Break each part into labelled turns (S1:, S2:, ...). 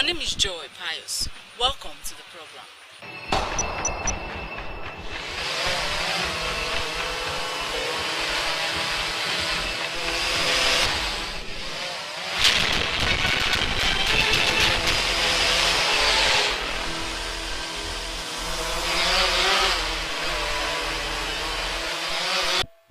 S1: My name is Joy Pius. Welcome to the program.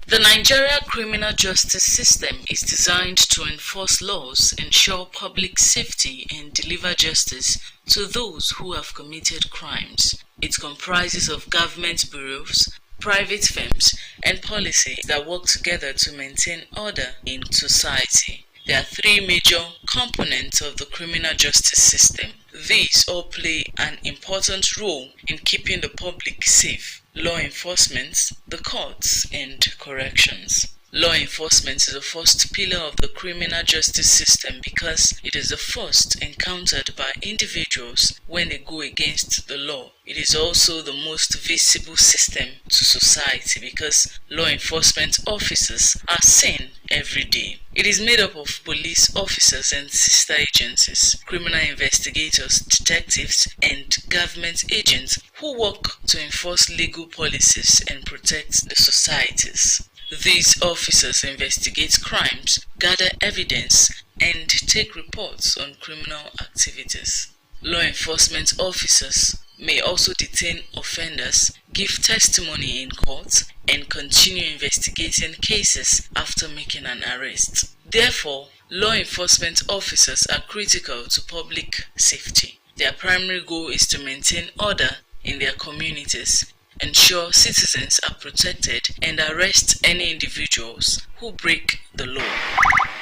S1: The Nigeria criminal justice system is designed to enforce laws, ensure public safety, and deliver justice to those who have committed crimes. It comprises of government bureaus, private firms, and policies that work together to maintain order in society. There are three major components of the criminal justice system. These all play an important role in keeping the public safe: law enforcement, the courts, and corrections. Law enforcement is the first pillar of the criminal justice system because it is the first encountered by individuals when they go against the law. It is also the most visible system to society because law enforcement officers are seen every day. It is made up of police officers and sister agencies, criminal investigators, detectives, and government agents who work to enforce legal policies and protect the societies. These officers investigate crimes, gather evidence, and take reports on criminal activities. Law enforcement officers may also detain offenders, give testimony in court, and continue investigating cases after making an arrest. Therefore, law enforcement officers are critical to public safety. Their primary goal is to maintain order in their communities, ensure citizens are protected, and arrest any individuals who break the law.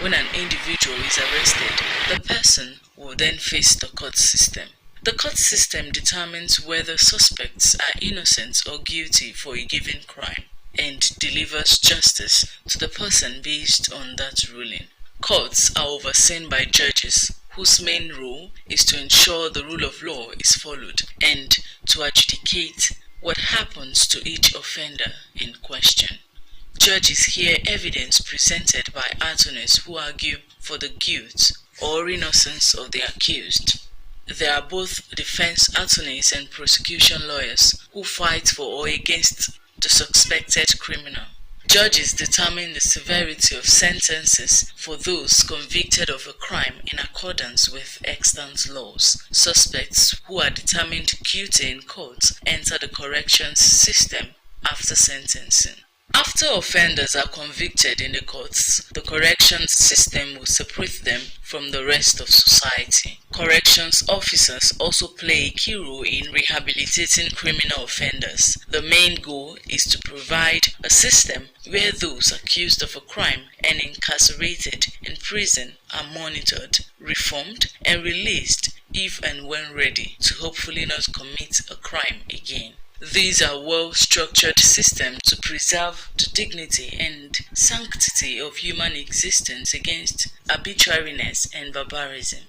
S1: When an individual is arrested, the person will then face the court system. The court system determines whether suspects are innocent or guilty for a given crime and delivers justice to the person based on that ruling. Courts are overseen by judges whose main role is to ensure the rule of law is followed and to adjudicate what happens to each offender in question. Judges hear evidence presented by attorneys who argue for the guilt or innocence of the accused. There are both defense attorneys and prosecution lawyers who fight for or against the suspected criminal. Judges determine the severity of sentences for those convicted of a crime in accordance with extant laws. Suspects who are determined guilty in court enter the corrections system after sentencing. After offenders are convicted in the courts, the corrections system will separate them from the rest of society. Corrections officers also play a key role in rehabilitating criminal offenders. The main goal is to provide a system where those accused of a crime and incarcerated in prison are monitored, reformed, and released if and when ready to hopefully not commit a crime again. These are well-structured systems to preserve the dignity and sanctity of human existence against arbitrariness and barbarism.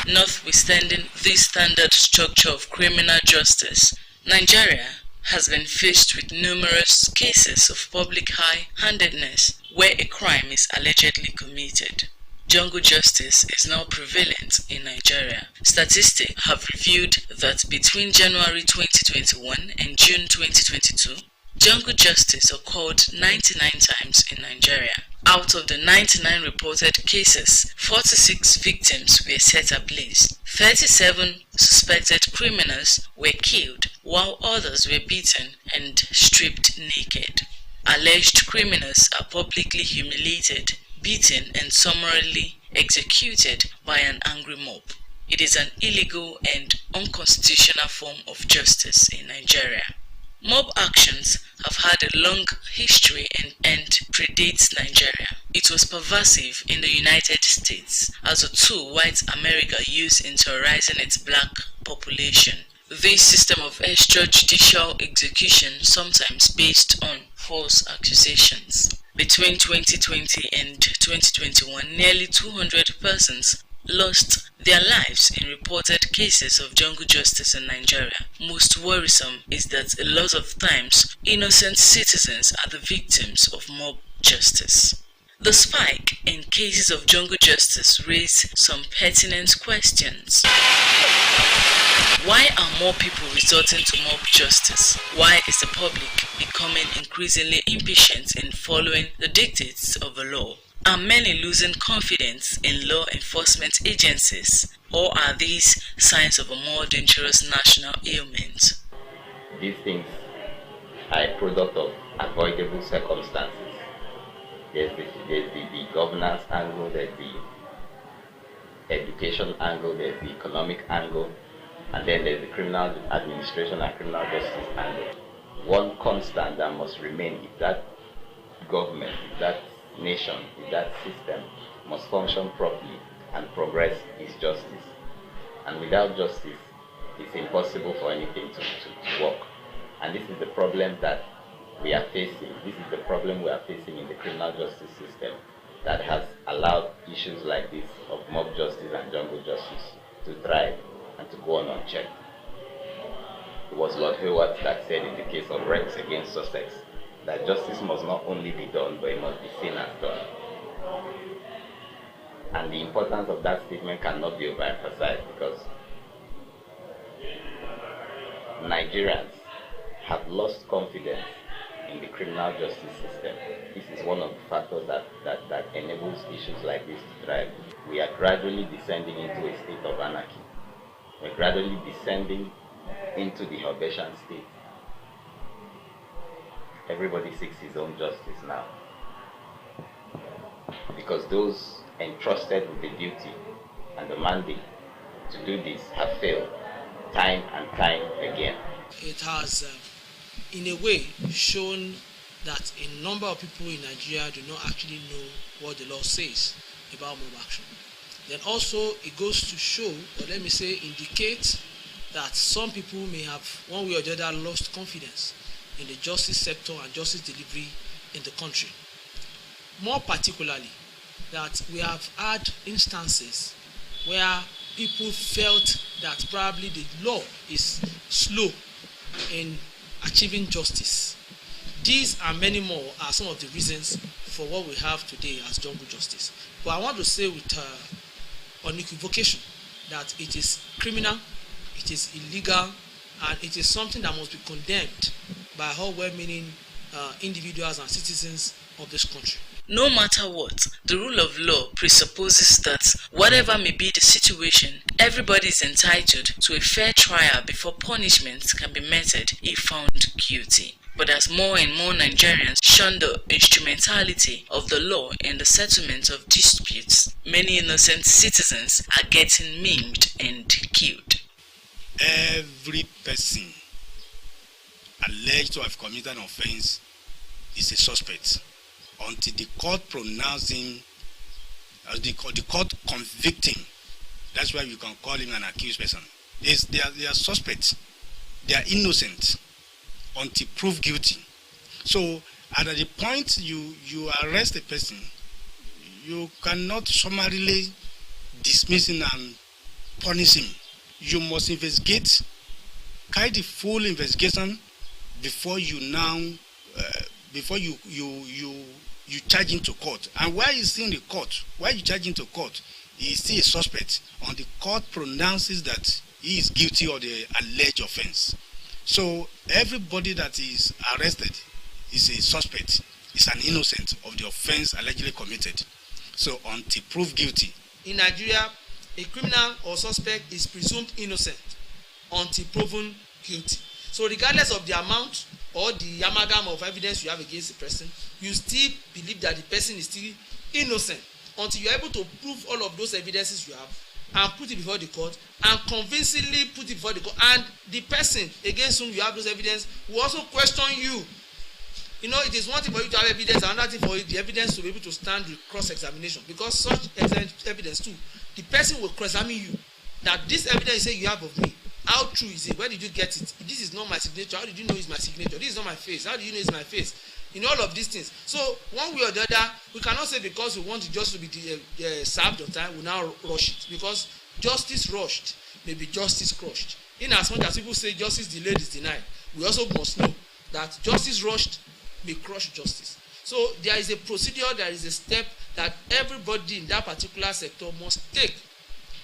S1: Notwithstanding this standard structure of criminal justice, Nigeria has been faced with numerous cases of public high-handedness where a crime is allegedly committed. Jungle justice is now prevalent in Nigeria. Statistics have revealed that between January 2021 and June 2022, jungle justice occurred 99 times in Nigeria. Out of the 99 reported cases, 46 victims were set ablaze. 37 suspected criminals were killed, while others were beaten and stripped naked. Alleged criminals are publicly humiliated, beaten, and summarily executed by an angry mob. It is an illegal and unconstitutional form of justice in Nigeria. Mob actions have had a long history and predates Nigeria. It was pervasive in the United States as a tool white America used in terrorizing its black population. This system of extrajudicial execution, sometimes based on false accusations. Between 2020 and 2021, nearly 200 persons lost their lives in reported cases of jungle justice in Nigeria. Most worrisome is that a lot of times innocent citizens are the victims of mob justice. The spike in cases of jungle justice raised some pertinent questions. Why are more people resorting to mob justice? Why is the public becoming increasingly impatient in following the dictates of the law? Are many losing confidence in law enforcement agencies, or are these signs of a more dangerous national ailment?
S2: These things are a product of avoidable circumstances. There's the governance angle, there's the education angle, there's the economic angle, and then there's the criminal administration and criminal justice angle. One constant that must remain if that government, if that nation, if that system must function properly and progress is justice. And without justice, it's impossible for anything to work. And this is the problem that we are facing. This is the problem we are facing in the criminal justice system that has allowed issues like this of mob justice and jungle justice to thrive and to go on unchecked. It was Lord Hayward that said in the case of Rex against Sussex that justice must not only be done, but it must be seen as done. And the importance of that statement cannot be overemphasized because Nigerians have lost confidence in the criminal justice system. This is one of the factors that enables issues like this to thrive. We are gradually descending into a state of anarchy. We're gradually descending into the Herbacean state. Everybody seeks his own justice now. Because those entrusted with the duty and the mandate to do this have failed time and time again.
S3: It has, in a way, shown that a number of people in Nigeria do not actually know what the law says about mob action. Then also, it goes to show, or let me say, indicate that some people may have, one way or the other, lost confidence in the justice sector and justice delivery in the country. More particularly, that we have had instances where people felt that probably the law is slow in achieving justice. These and many more are some of the reasons for what we have today as jungle justice. But I want to say with unequivocation that it is criminal, it is illegal, and it is something that must be condemned by all well-meaning individuals and citizens of this country.
S1: No matter what, the rule of law presupposes that whatever may be the situation, everybody is entitled to a fair trial before punishment can be meted if found guilty. But as more and more Nigerians shun the instrumentality of the law in the settlement of disputes, many innocent citizens are getting maimed and killed.
S4: Every person alleged to have committed an offense is a suspect until the court pronouncing, the court convicting. That's why you can call him an accused person. They are suspects. They are innocent until proved guilty. So at the point you arrest a person, you cannot summarily dismiss him and punish him. You must investigate, carry the full investigation before you now, before you charge him to court. And while he's in the court, while you charge him to court, he is still a suspect, and the court pronounces that he is guilty of the alleged offense. So everybody that is arrested is a suspect, is an innocent of the offense allegedly committed. So until proved guilty.
S3: In Nigeria, a criminal or suspect is presumed innocent until proven guilty. So regardless of the amount or the amalgam of evidence you have against the person, you still believe that the person is still innocent until you are able to prove all of those evidences you have and put it before the court and convincingly put it before the court, and the person against whom you have those evidence will also question you. You know, it is one thing for you to have evidence, another thing for you, the evidence to be able to stand with cross-examination, because such evidence too, the person will cross-examine you that this evidence you say you have of me, how true is it? Where did you get it? This is not my signature. How did you know it's my signature? This is not my face. How do you know it's my face? In all of these things. So one way or the other, we cannot say because we want just to be served on time, we now rush it. Because justice rushed may be justice crushed. In as much as people say justice delayed is denied, we also must know that justice rushed may crush justice. So there is a procedure, there is a step that everybody in that particular sector must take.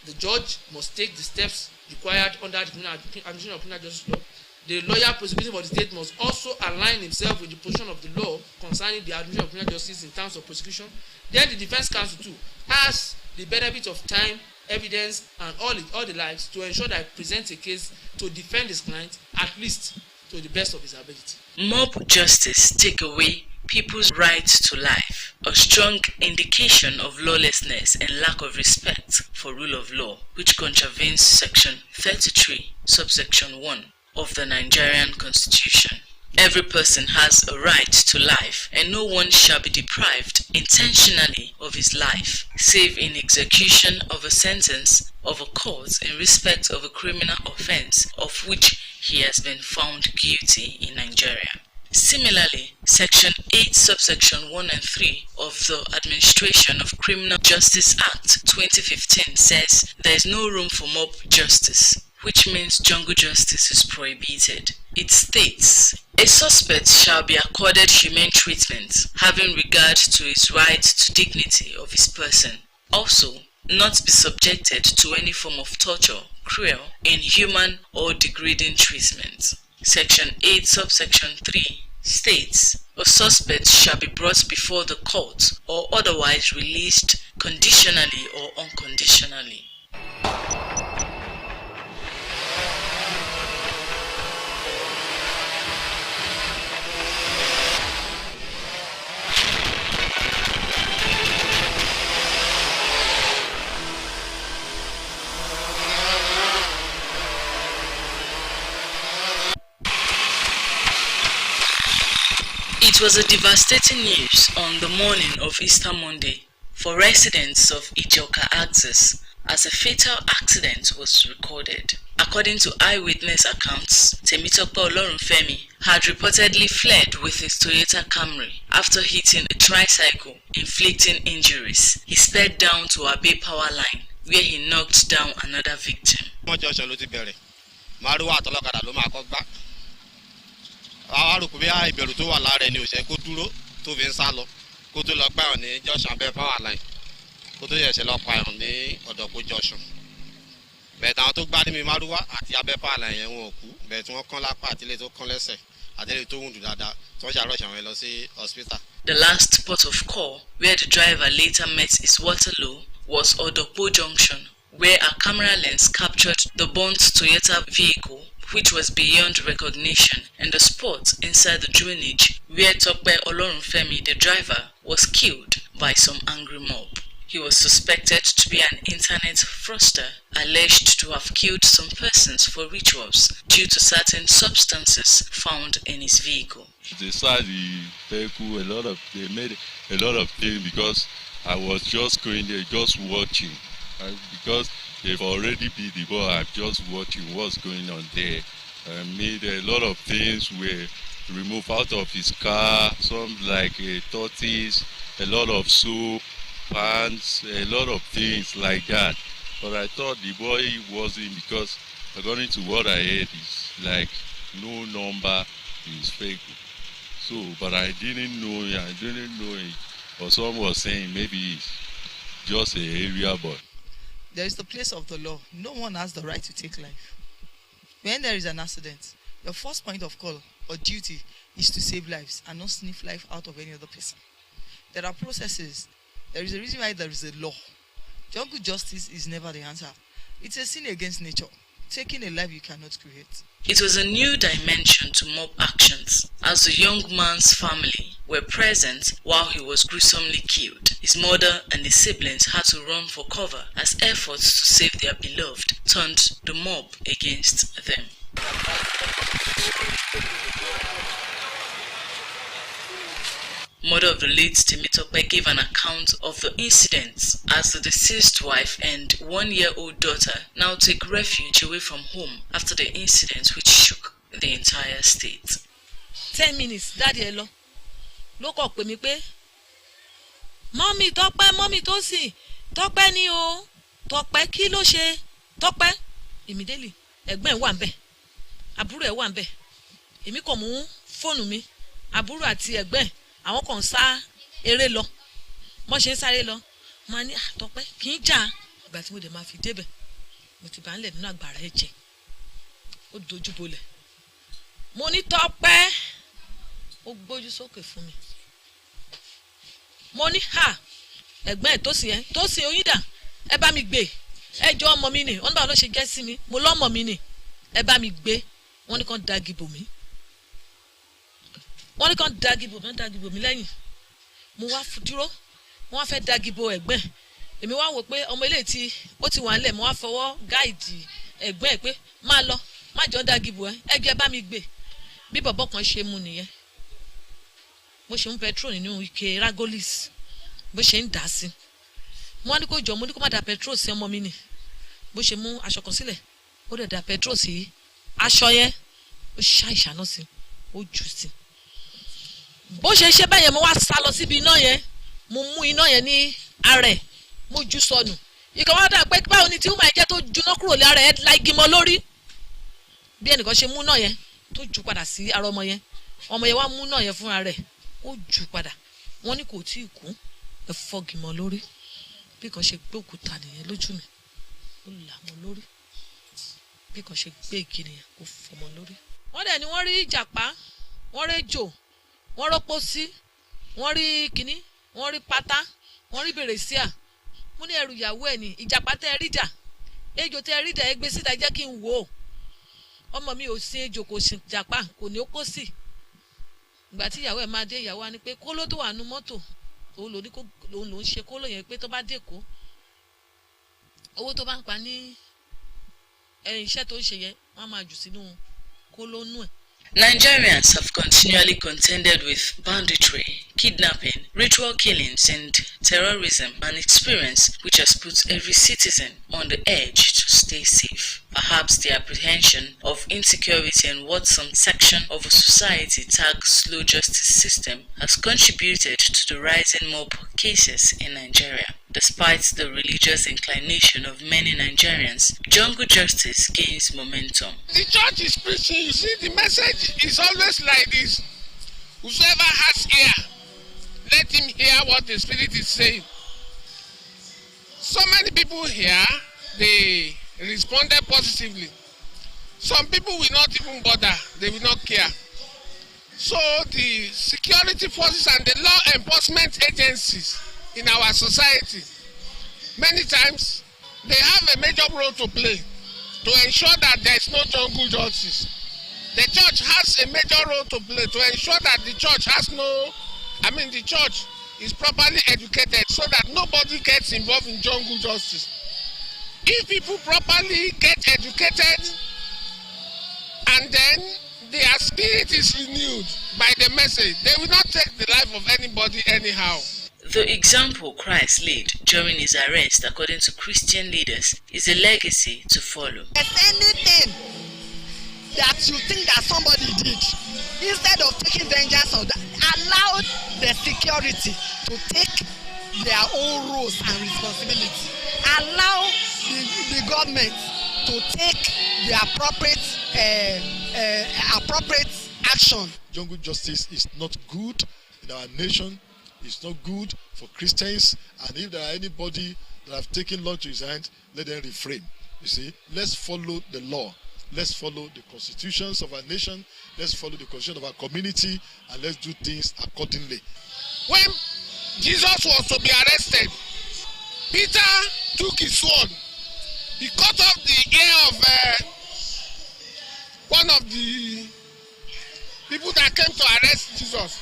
S3: The judge must take the steps required under the administration of criminal justice law. The lawyer prosecuting for the state must also align himself with the position of the law concerning the administration of criminal justice in terms of prosecution. Then the defense counsel too has the benefit of time, evidence, and all the likes to ensure that he presents a case to defend his client at least to the best of his ability.
S1: Mob justice take away people's right to life, a strong indication of lawlessness and lack of respect for rule of law, which contravenes Section 33, subsection 1 of the Nigerian Constitution. Every person has a right to life, and no one shall be deprived intentionally of his life, save in execution of a sentence of a court in respect of a criminal offense of which he has been found guilty in Nigeria. Similarly, Section 8, subsection 1 and 3 of the Administration of Criminal Justice Act 2015 says there is no room for mob justice, which means jungle justice is prohibited. It states, a suspect shall be accorded humane treatment, having regard to his right to dignity of his person. Also, not be subjected to any form of torture, cruel, inhuman, or degrading treatment. Section 8, subsection 3 states, a suspect shall be brought before the court or otherwise released conditionally or unconditionally. It was a devastating news on the morning of Easter Monday for residents of Ijoka Axis as a fatal accident was recorded. According to eyewitness accounts, Temitope Olorunfemi had reportedly fled with his Toyota Camry after hitting a tricycle, inflicting injuries. He sped down to Abe power line, where he knocked down another victim.
S4: Àrùkù bí ìbẹ̀rù tó wà lára ẹni ò ṣe kó dúró tó fi ń sá lọ kó tó lọ gbàyàn ní junction abẹ́ power line kó tó yẹ̀ṣẹ̀ lọ pààyàn ní ọ̀dọ̀kú junction. Bẹ̀ẹ̀ táwọn tó gbá ní mi márúwá àti abẹ́ power line yẹn wọn ò kú bẹ̀ẹ̀ tí wọ́n kán lápá àtìlẹ́ tó kán lẹ́sẹ̀ àtìlẹ́ tó wùndù dáadáa tí wọ́n ṣàròṣà wọn lọ sí hospital.
S1: The last port of call where the driver later met his Waterloo was Odokpo Junction, where a camera lens captured the burnt Toyota vehicle, which was beyond recognition, and the spot inside the drainage where Tope Olorunfemi, the driver, was killed by some angry mob. He was suspected to be an internet fraudster, alleged to have killed some persons for rituals due to certain substances found in his vehicle.
S5: They started the vehicle, they made a lot of things because I was just going there, just watching. Because they've already beat the ball, I'm just watching what's going on there. I made a lot of things were removed out of his car, some like a tortoise, a lot of soap, pants, a lot of things like that. But I thought the boy wasn't, because according to what I heard, is like no number is fake. So, but I didn't know it. Or someone was saying maybe it's just an area boy.
S6: There is the place of the law. No one has the right to take life. When there is an accident, your first point of call or duty is to save lives and not sniff life out of any other person. There are processes. There is a reason why there is a law. Jungle justice is never the answer. It's a sin against nature. Taking a life you cannot create.
S1: It was a new dimension to mob actions, as the young man's family were present while he was gruesomely killed. His mother and his siblings had to run for cover as efforts to save their beloved turned the mob against them. Mother of the late Temitope gave an account of the incidents as the deceased wife and 1-year-old daughter now take refuge away from home after the incident which shook the entire state.
S7: 10 minutes, Daddy hello. Look up with me, pé. Mommy, Tọ́pẹ́, Tósìn. Tọ́pẹ́ ni o. Tọ́pẹ́ kí ló ṣe? Tọ́pẹ́. Immediately, ẹ̀gbọ́n ẹ̀ wà ńbẹ̀. Àbúrò ẹ̀ wà ńbẹ̀. Èmi kò mú fóònù mi. Àbúrò àti ẹ̀gbọ́n àwọn kan sá eré lọ wọ́n ṣe ń sáré lọ máa ní Tọ́pẹ́ kì í jà ìgbà tí mo dẹ̀ máa fi débẹ̀ mo ti bá ń lẹ̀ nínú àgbàrá ẹ̀jẹ̀ ó dojú bolẹ̀ mo ní Tọ́pẹ́ ó gbójú sókè fún mi mo ní ẹ̀gbọ́n ẹ̀ tó sì oyin dà ẹ bá mi gbé ẹ jọ ọmọ mi nì wọ́n ní báwo ló ṣe jẹ́ sí mi mo lọ́mọ mi nì ẹ bá mi gbé wọ́n ní kàn dagi bò mí dagi bò mí lẹ́yìn mo wá dúró wọ́n wá fẹ́ dagi bò ẹ̀gbọ́n èmi wá wò pé ọmọ ilé tí ó ti wà ńlẹ̀ mo wá fọwọ́ gáìdì ẹ̀gbọ́n ẹ̀ pé má lọ má jọ dagi bò ẹ jẹ́ bá mi gbé bí bọ̀bọ̀ kan ṣe mú nìyẹn bó ṣe ń petrol nínú ike ragolis bó ṣe ń dà sí wọ́n ní kó jọ mo ní kó má da petrol sí ọmọ mi nì bó ṣe mú aṣọ kan sílẹ̀ ó dẹ̀ da petrol sí aṣọ yẹn ó ṣá ìṣáná sí ó jù sí bó ṣe ṣe bẹ́ẹ̀ yẹn mo wá sá lọ síbi iná yẹn mo mú iná yẹn ní ara ẹ̀ mo jù sọnù ìkan wá dà pé báwo ni tí ó máa jẹ́ tó juná kúrò lára ẹ̀ la igi mọ́ lórí bí ẹnìkan ṣe mú náà yẹn tó jù padà sí ara ọmọ yẹn wá mú náà yẹn fúnra rẹ̀ ó jù padà wọ́n ní kò tí ì kú ẹ fọ́gi mọ́ lórí bí kan ṣe gbé òkúta nìyẹn lójú mi ó là mọ́ lórí bí kan ṣe gbé igi nìyẹn ó fọ́ mọ́ lórí. wọ́n dẹ̀ ni wọ́n rí ìjàpá wọ́n rí ejò wọ́n rọ́pò sí wọ́n rí kínní wọ́n rí pátá wọ́n rí bèrèsíà mo ní ẹrù ìyàwó ẹ̀ ní ìjàpá tẹ́ ẹ rí dà ejò tẹ́ ẹ rí dà ẹ gbé síta jẹ́ kí n wò ó ọmọ mi ò sin ejò kò sin ìjàpá kò ní ó kó sí ìgbà tí ìyàwó ẹ̀ máa dé ìyàwó wa ni pé kóló tó wà nú mọ́tò òun ló ń ṣe kóló yẹn pé tó bá dé kó owó tó bá ń pa ní iṣẹ́ tó ń ṣe yẹn wọ́n á máa jù sínú kóló nú ẹ̀.
S1: Nigerians have continually contended with banditry, kidnapping, ritual killings, and terrorism, an experience which has put every citizen on the edge to stay safe. Perhaps the apprehension of insecurity and what some section of a society tags slow justice system has contributed to the rising mob cases in Nigeria. Despite the religious inclination of many Nigerians, jungle justice gains momentum.
S8: The church is preaching, you see, the message is always like this. Whosoever has ear, let him hear what the Spirit is saying. So many people here, they responded positively. Some people will not even bother, they will not care. So the security forces and the law enforcement agencies in our society, many times, they have a major role to play to ensure that there is no jungle justice. The church has a major role to play to ensure that the church is properly educated so that nobody gets involved in jungle justice. If people properly get educated and then their spirit is renewed by the message, they will not take the life of anybody anyhow.
S1: The example Christ laid during his arrest, according to Christian leaders, is a legacy to follow.
S9: If anything that you think that somebody did, instead of taking vengeance on that, allow the security to take their own roles and responsibility. Allow the government to take the appropriate action.
S10: Jungle justice is not good in our nation. It's not good for Christians, and if there are anybody that have taken law to his hand, let them refrain. You see, let's follow the law. Let's follow the constitutions of our nation. Let's follow the constitution of our community, and let's do things accordingly.
S8: When Jesus was to be arrested, Peter took his sword. He cut off the ear of one of the people that came to arrest Jesus.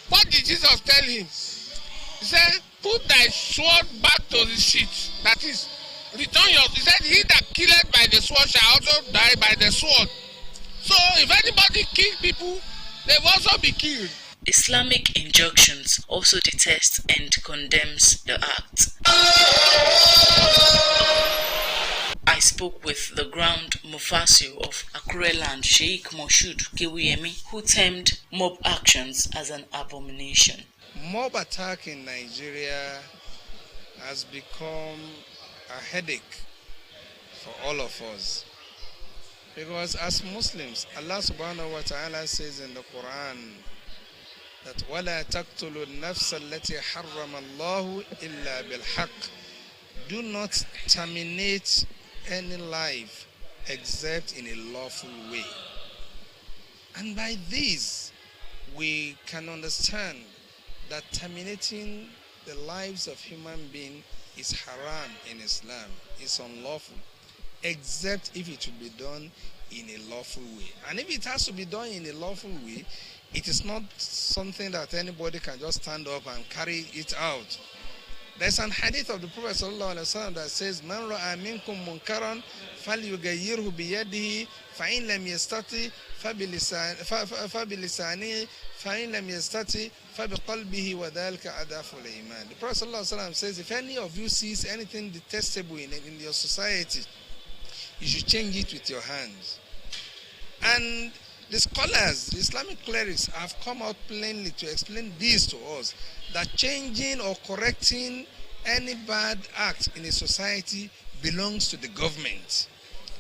S8: What did Jesus tell him? He said, put thy sword back to the sheath. That is, return your... He said, he that killeth by the sword shall also die by the sword. So if anybody kill people, they will also be killed.
S1: Islamic injunctions also detest and condemns the act. I spoke with the Grand Mufassil of Akure Land, Sheikh Moshood Kewuyemi, who termed mob actions as an abomination.
S11: Mob attack in Nigeria has become a headache for all of us. Because as Muslims, Allah subhanahu wa ta'ala says in the Quran that وَلَا تَقْتُلُوا النَّفْسَ الَّتِي حَرَّمَ اللَّهُ إِلَّا بِالْحَقِّ. Do not terminate any life except in a lawful way. And by this, we can understand that terminating the lives of human beings is haram in Islam. It's unlawful, except if it will be done in a lawful way. And if it has to be done in a lawful way, it is not something that anybody can just stand up and carry it out. There's an hadith of the Prophet ﷺ that says, "Man ra'a minkum munkaran falyughayyirhu biyadihi, fa'in lam yastati fabilisanihi, fa'in lam yastati fabiqalbihi wa dhalika adaful iman." The Prophet ﷺ says, if any of you sees anything detestable in your society, you should change it with your hands. And the scholars, the Islamic clerics, have come out plainly to explain this to us, that changing or correcting any bad act in a society belongs to the government.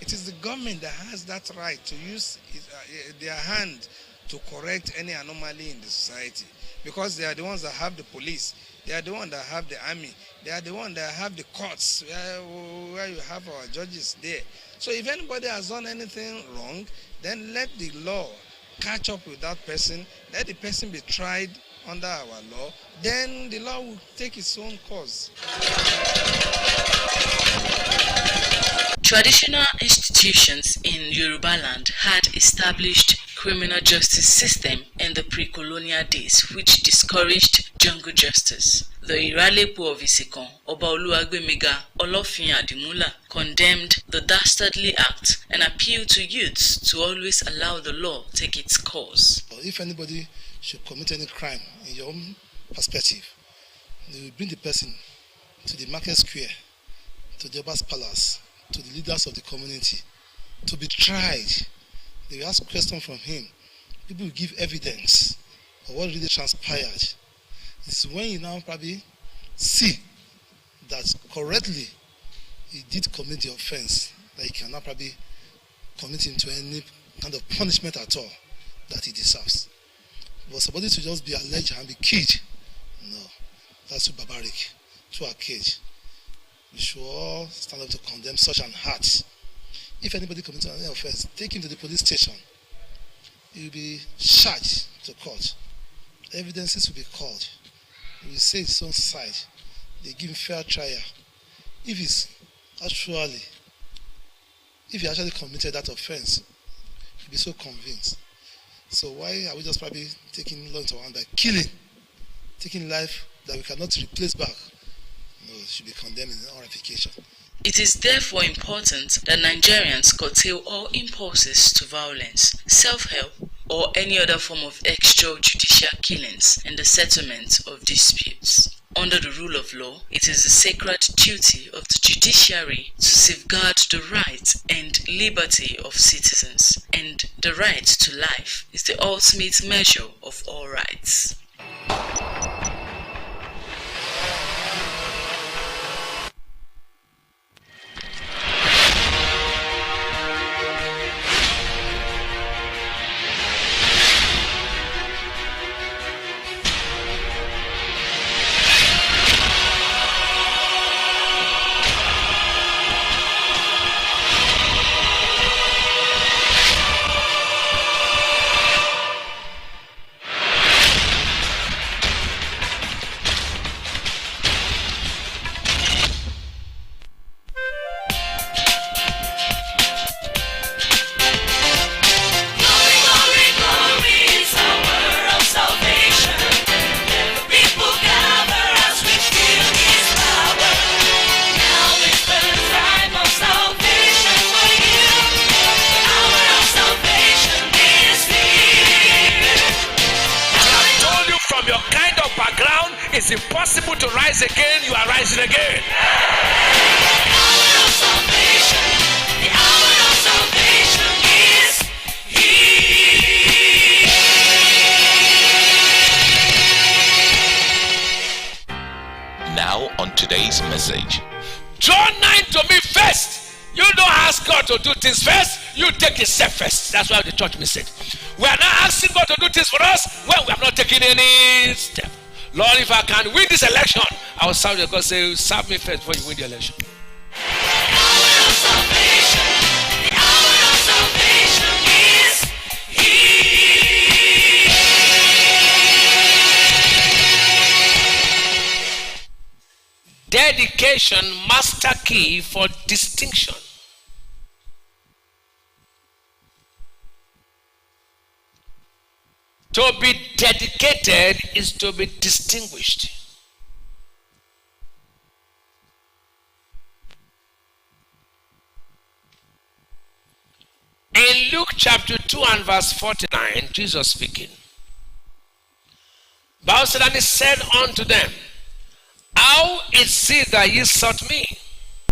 S11: It is the government that has that right to use their hand to correct any anomaly in the society, because they are the ones that have the police, they are the ones that have the army, they are the ones that have the courts where you have our judges there. So if anybody has done anything wrong, then let the law catch up with that person, let the person be tried under our law, then the law will take its own course.
S1: Traditional institutions in Yoruba land had established criminal justice system in the pre-colonial days, which discouraged jungle justice. The Iralepo of Isekon, Oba Oluwagbemiga Olofin Adimula, condemned the dastardly act and appealed to youths to always allow the law take its course.
S12: If anybody should commit any crime in your own perspective, they will bring the person to the market square, to the Oba's palace, to the leaders of the community to be tried. They will ask questions from him. People will give evidence of what really transpired. It's when you now probably see that correctly he did commit the offense, that he cannot probably commit him to any kind of punishment at all that he deserves. But somebody to just be alleged and be killed, no, that's too barbaric, too archaic. We should all stand up to condemn such an act. If anybody commits any offense, take him to the police station. He will be charged to court. Evidences will be called. He will say his own side. They give him fair trial. If he actually committed that offense, he'll be so convinced. So why are we just probably taking law into our hand by killing, taking life that we cannot replace back? No, it should be condemned in all ramification.
S1: It is therefore important that Nigerians curtail all impulses to violence, self-help, or any other form of extrajudicial killings in the settlement of disputes. Under the rule of law, it is the sacred duty of the judiciary to safeguard the rights and liberty of citizens, and the right to life is the ultimate measure of all rights.
S13: It's impossible to rise again, you are rising again.
S14: The hour of salvation is here.
S15: Now on today's message.
S13: Draw nigh to me first, You don't ask God to do things first, you take a step first. That's why the church missed it. We are not asking God to do things for us when we have not taken any step. Lord, if I can win this election, I will serve you. God say, serve me first before you win the election. Dedication, master key for distinction. To be dedicated is to be distinguished. In Luke chapter 2 and verse 49, Jesus speaking. Bible said, and he said unto them, how is it that ye sought me?